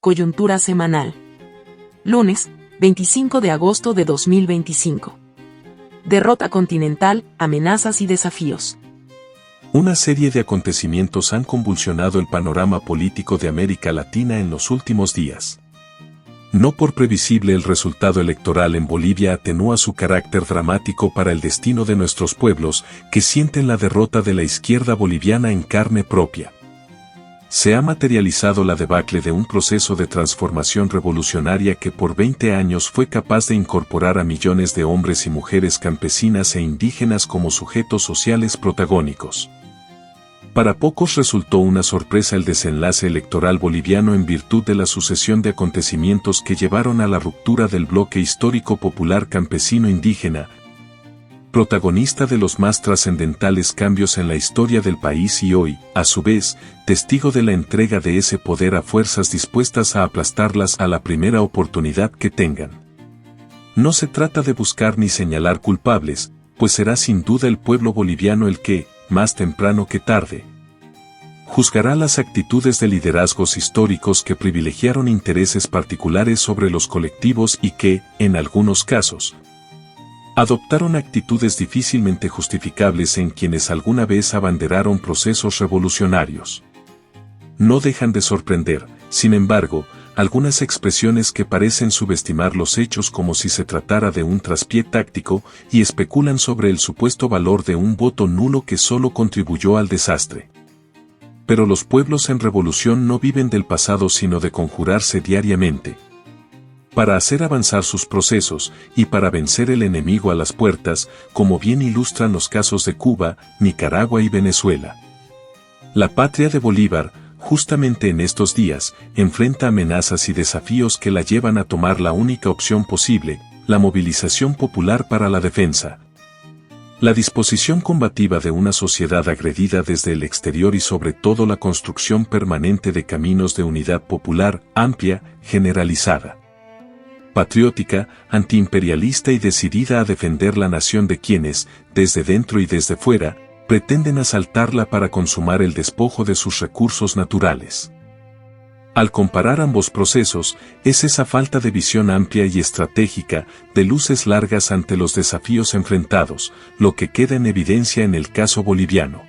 Coyuntura semanal. Lunes, 25 de agosto de 2025. Derrota continental, amenazas y desafíos. Una serie de acontecimientos han convulsionado el panorama político de América Latina en los últimos días. No por previsible, el resultado electoral en Bolivia atenúa su carácter dramático para el destino de nuestros pueblos, que sienten la derrota de la izquierda boliviana en carne propia. Se ha materializado la debacle de un proceso de transformación revolucionaria que por 20 años fue capaz de incorporar a millones de hombres y mujeres campesinas e indígenas como sujetos sociales protagónicos. Para pocos resultó una sorpresa el desenlace electoral boliviano en virtud de la sucesión de acontecimientos que llevaron a la ruptura del bloque histórico popular campesino-indígena, protagonista de los más trascendentales cambios en la historia del país y hoy, a su vez, testigo de la entrega de ese poder a fuerzas dispuestas a aplastarlas a la primera oportunidad que tengan. No se trata de buscar ni señalar culpables, pues será sin duda el pueblo boliviano el que, más temprano que tarde, juzgará las actitudes de liderazgos históricos que privilegiaron intereses particulares sobre los colectivos y que, en algunos casos, adoptaron actitudes difícilmente justificables en quienes alguna vez abanderaron procesos revolucionarios. No dejan de sorprender, sin embargo, algunas expresiones que parecen subestimar los hechos como si se tratara de un traspié táctico y especulan sobre el supuesto valor de un voto nulo que solo contribuyó al desastre. Pero los pueblos en revolución no viven del pasado sino de conjurarse diariamente para hacer avanzar sus procesos y para vencer el enemigo a las puertas, como bien ilustran los casos de Cuba, Nicaragua y Venezuela. La patria de Bolívar, justamente en estos días, enfrenta amenazas y desafíos que la llevan a tomar la única opción posible, la movilización popular para la defensa. La disposición combativa de una sociedad agredida desde el exterior y sobre todo la construcción permanente de caminos de unidad popular, amplia, generalizada, patriótica, antiimperialista y decidida a defender la nación de quienes, desde dentro y desde fuera, pretenden asaltarla para consumar el despojo de sus recursos naturales. Al comparar ambos procesos, es esa falta de visión amplia y estratégica, de luces largas ante los desafíos enfrentados, lo que queda en evidencia en el caso boliviano.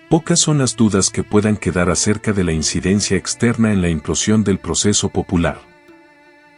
Pocas son las dudas que puedan quedar acerca de la incidencia externa en la implosión del proceso popular.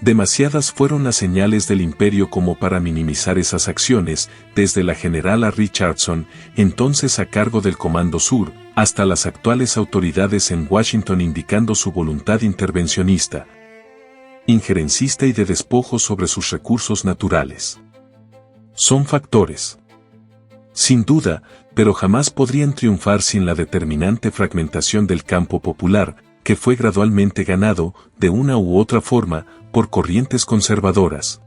Demasiadas fueron las señales del imperio como para minimizar esas acciones, desde la generala Richardson, entonces a cargo del Comando Sur, hasta las actuales autoridades en Washington indicando su voluntad intervencionista, injerencista y de despojo sobre sus recursos naturales. Son factores, sin duda, pero jamás podrían triunfar sin la determinante fragmentación del campo popular, que fue gradualmente ganado, de una u otra forma, por corrientes conservadoras,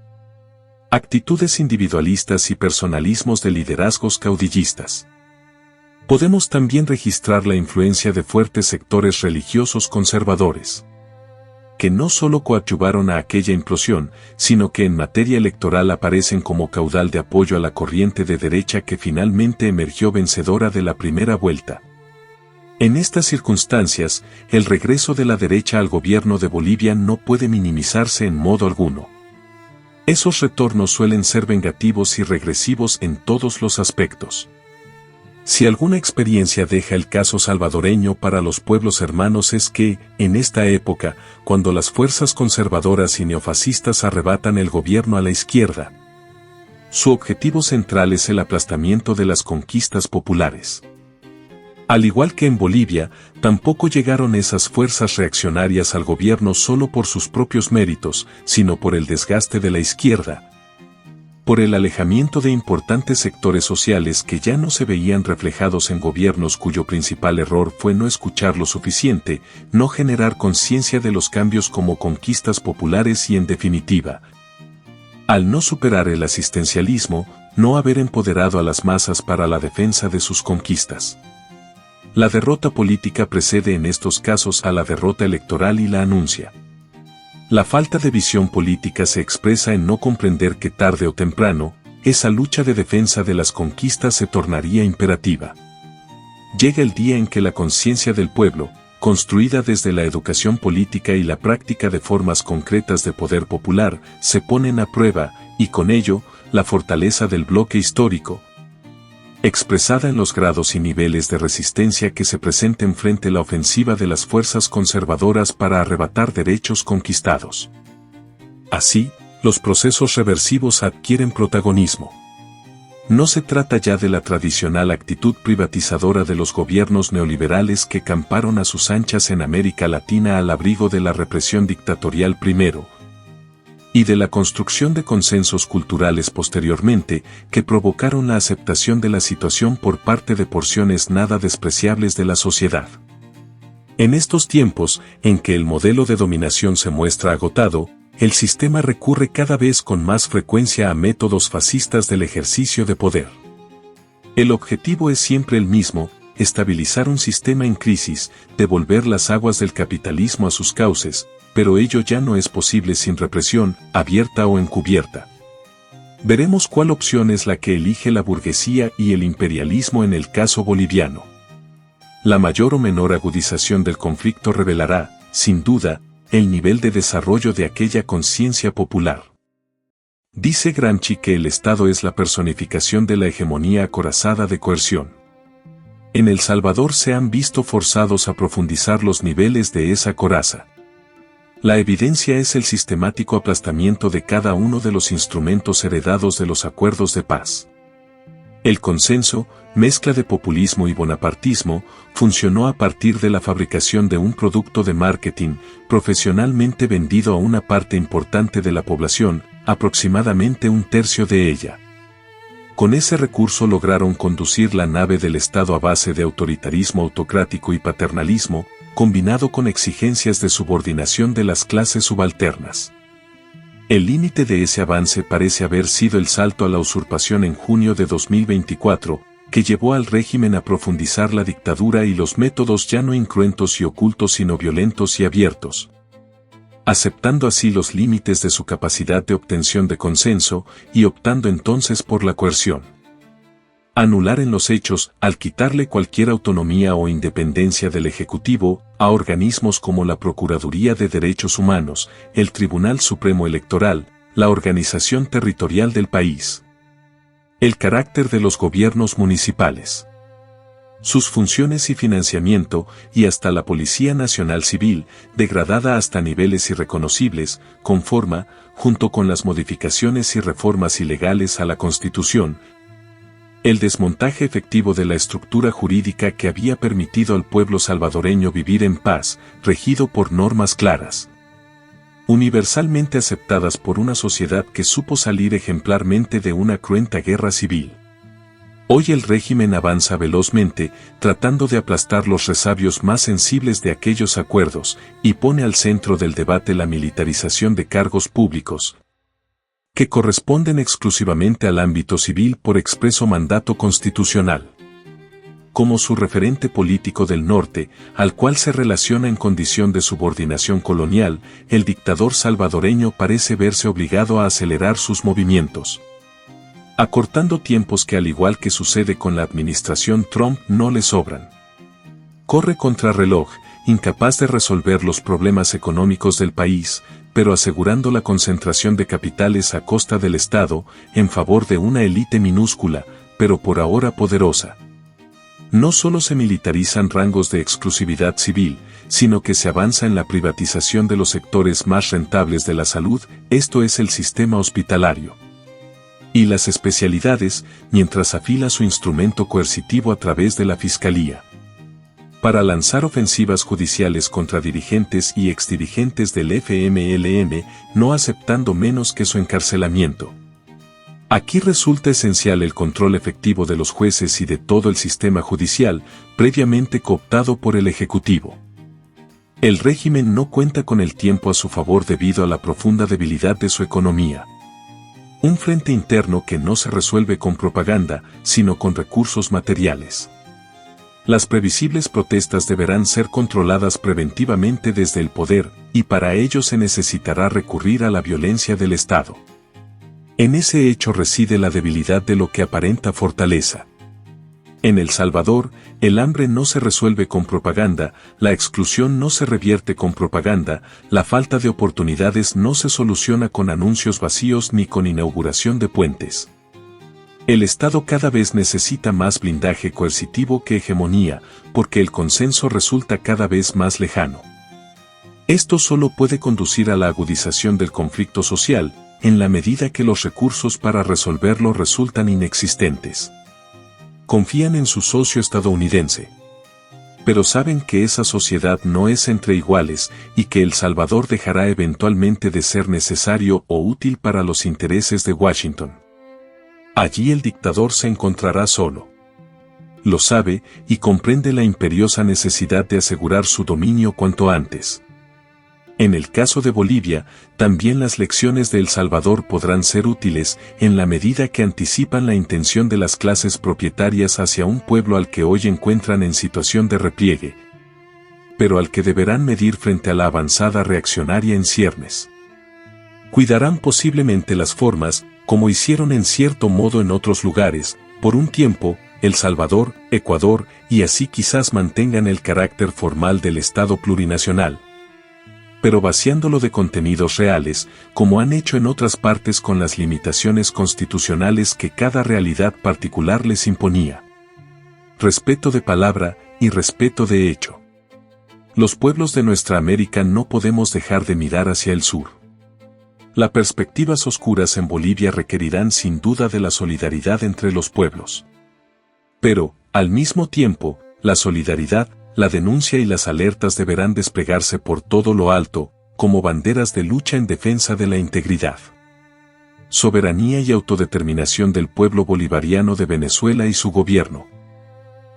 actitudes individualistas y personalismos de liderazgos caudillistas. Podemos también registrar la influencia de fuertes sectores religiosos conservadores, que no solo coadyuvaron a aquella implosión, sino que en materia electoral aparecen como caudal de apoyo a la corriente de derecha que finalmente emergió vencedora de la primera vuelta. En estas circunstancias, el regreso de la derecha al gobierno de Bolivia no puede minimizarse en modo alguno. Esos retornos suelen ser vengativos y regresivos en todos los aspectos. Si alguna experiencia deja el caso salvadoreño para los pueblos hermanos es que, en esta época, cuando las fuerzas conservadoras y neofascistas arrebatan el gobierno a la izquierda, su objetivo central es el aplastamiento de las conquistas populares. Al igual que en Bolivia, tampoco llegaron esas fuerzas reaccionarias al gobierno solo por sus propios méritos, sino por el desgaste de la izquierda, por el alejamiento de importantes sectores sociales que ya no se veían reflejados en gobiernos cuyo principal error fue no escuchar lo suficiente, no generar conciencia de los cambios como conquistas populares y en definitiva, al no superar el asistencialismo, no haber empoderado a las masas para la defensa de sus conquistas. La derrota política precede en estos casos a la derrota electoral y la anuncia. La falta de visión política se expresa en no comprender que tarde o temprano, esa lucha de defensa de las conquistas se tornaría imperativa. Llega el día en que la conciencia del pueblo, construida desde la educación política y la práctica de formas concretas de poder popular, se ponen a prueba, y con ello, la fortaleza del bloque histórico, expresada en los grados y niveles de resistencia que se presenten frente a la ofensiva de las fuerzas conservadoras para arrebatar derechos conquistados. Así, los procesos reversivos adquieren protagonismo. No se trata ya de la tradicional actitud privatizadora de los gobiernos neoliberales que camparon a sus anchas en América Latina al abrigo de la represión dictatorial primero, y de la construcción de consensos culturales posteriormente que provocaron la aceptación de la situación por parte de porciones nada despreciables de la sociedad. En estos tiempos, en que el modelo de dominación se muestra agotado, el sistema recurre cada vez con más frecuencia a métodos fascistas del ejercicio de poder. El objetivo es siempre el mismo: estabilizar un sistema en crisis, devolver las aguas del capitalismo a sus cauces, pero ello ya no es posible sin represión, abierta o encubierta. Veremos cuál opción es la que elige la burguesía y el imperialismo en el caso boliviano. La mayor o menor agudización del conflicto revelará, sin duda, el nivel de desarrollo de aquella conciencia popular. Dice Gramsci que el Estado es la personificación de la hegemonía acorazada de coerción. En El Salvador se han visto forzados a profundizar los niveles de esa coraza. La evidencia es el sistemático aplastamiento de cada uno de los instrumentos heredados de los acuerdos de paz. El consenso, mezcla de populismo y bonapartismo, funcionó a partir de la fabricación de un producto de marketing profesionalmente vendido a una parte importante de la población, aproximadamente un tercio de ella. Con ese recurso lograron conducir la nave del Estado a base de autoritarismo autocrático y paternalismo, combinado con exigencias de subordinación de las clases subalternas. El límite de ese avance parece haber sido el salto a la usurpación en junio de 2024, que llevó al régimen a profundizar la dictadura y los métodos ya no incruentos y ocultos sino violentos y abiertos, aceptando así los límites de su capacidad de obtención de consenso y optando entonces por la coerción. Anular en los hechos, al quitarle cualquier autonomía o independencia del Ejecutivo, a organismos como la Procuraduría de Derechos Humanos, el Tribunal Supremo Electoral, la organización territorial del país, el carácter de los gobiernos municipales, sus funciones y financiamiento, y hasta la Policía Nacional Civil, degradada hasta niveles irreconocibles, conforma, junto con las modificaciones y reformas ilegales a la Constitución, el desmontaje efectivo de la estructura jurídica que había permitido al pueblo salvadoreño vivir en paz, regido por normas claras, universalmente aceptadas por una sociedad que supo salir ejemplarmente de una cruenta guerra civil. Hoy el régimen avanza velozmente, tratando de aplastar los resabios más sensibles de aquellos acuerdos, y pone al centro del debate la militarización de cargos públicos, que corresponden exclusivamente al ámbito civil por expreso mandato constitucional. Como su referente político del norte, al cual se relaciona en condición de subordinación colonial, el dictador salvadoreño parece verse obligado a acelerar sus movimientos, acortando tiempos que, al igual que sucede con la administración Trump, no le sobran. Corre contrarreloj, incapaz de resolver los problemas económicos del país, pero asegurando la concentración de capitales a costa del Estado, en favor de una élite minúscula, pero por ahora poderosa. No solo se militarizan rangos de exclusividad civil, sino que se avanza en la privatización de los sectores más rentables de la salud, esto es el sistema hospitalario y las especialidades, mientras afila su instrumento coercitivo a través de la Fiscalía, para lanzar ofensivas judiciales contra dirigentes y exdirigentes del FMLN, no aceptando menos que su encarcelamiento. Aquí resulta esencial el control efectivo de los jueces y de todo el sistema judicial, previamente cooptado por el Ejecutivo. El régimen no cuenta con el tiempo a su favor debido a la profunda debilidad de su economía. Un frente interno que no se resuelve con propaganda, sino con recursos materiales. Las previsibles protestas deberán ser controladas preventivamente desde el poder, y para ello se necesitará recurrir a la violencia del Estado. En ese hecho reside la debilidad de lo que aparenta fortaleza. En El Salvador, el hambre no se resuelve con propaganda, la exclusión no se revierte con propaganda, la falta de oportunidades no se soluciona con anuncios vacíos ni con inauguración de puentes. El Estado cada vez necesita más blindaje coercitivo que hegemonía, porque el consenso resulta cada vez más lejano. Esto solo puede conducir a la agudización del conflicto social, en la medida que los recursos para resolverlo resultan inexistentes. Confían en su socio estadounidense. Pero saben que esa sociedad no es entre iguales y que El Salvador dejará eventualmente de ser necesario o útil para los intereses de Washington. Allí el dictador se encontrará solo. Lo sabe y comprende la imperiosa necesidad de asegurar su dominio cuanto antes. En el caso de Bolivia, también las lecciones de El Salvador podrán ser útiles en la medida que anticipan la intención de las clases propietarias hacia un pueblo al que hoy encuentran en situación de repliegue, pero al que deberán medir frente a la avanzada reaccionaria en ciernes. Cuidarán posiblemente las formas, como hicieron en cierto modo en otros lugares, por un tiempo, El Salvador, Ecuador, y así quizás mantengan el carácter formal del Estado plurinacional, pero vaciándolo de contenidos reales, como han hecho en otras partes con las limitaciones constitucionales que cada realidad particular les imponía. Respeto de palabra y respeto de hecho. Los pueblos de nuestra América no podemos dejar de mirar hacia el sur. Las perspectivas oscuras en Bolivia requerirán sin duda de la solidaridad entre los pueblos. Pero, al mismo tiempo, la solidaridad, la denuncia y las alertas deberán desplegarse por todo lo alto, como banderas de lucha en defensa de la integridad, soberanía y autodeterminación del pueblo bolivariano de Venezuela y su gobierno,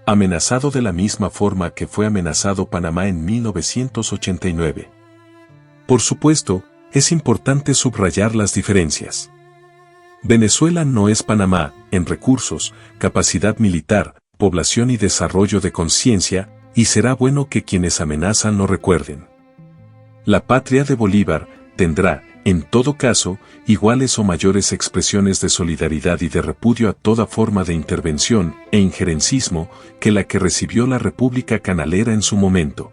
amenazado de la misma forma que fue amenazado Panamá en 1989. Por supuesto, es importante subrayar las diferencias. Venezuela no es Panamá, en recursos, capacidad militar, población y desarrollo de conciencia, y será bueno que quienes amenazan lo recuerden. La patria de Bolívar tendrá, en todo caso, iguales o mayores expresiones de solidaridad y de repudio a toda forma de intervención e injerencismo que la que recibió la República Canalera en su momento.